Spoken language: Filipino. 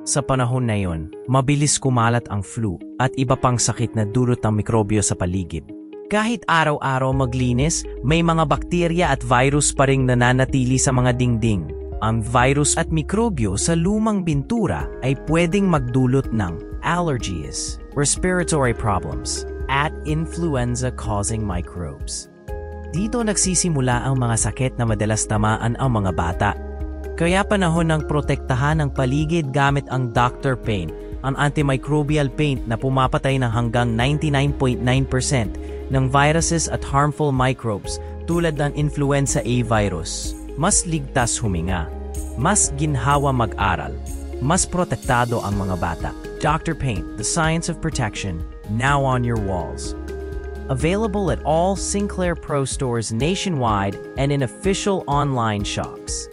Sa panahon na yon, mabilis kumalat ang flu at iba pang sakit na dulot ng mikrobyo sa paligid. Kahit araw-araw maglinis, may mga bakterya at virus pa ring nananatili sa mga dingding. Ang virus at mikrobyo sa lumang bintura ay pwedeng magdulot ng allergies, respiratory problems, at influenza-causing microbes. Dito nagsisimula ang mga sakit na madalas tamaan ang mga bata. Kaya panahon ng protektahan ang paligid gamit ang Dr. Paint, ang antimicrobial paint na pumapatay ng hanggang 99.9% ng viruses at harmful microbes tulad ng influenza A virus. Mas ligtas huminga, mas ginhawa mag-aral, mas protektado ang mga bata. Dr. Paint, the science of protection, now on your walls. Available at all Sinclair Pro stores nationwide and in official online shops.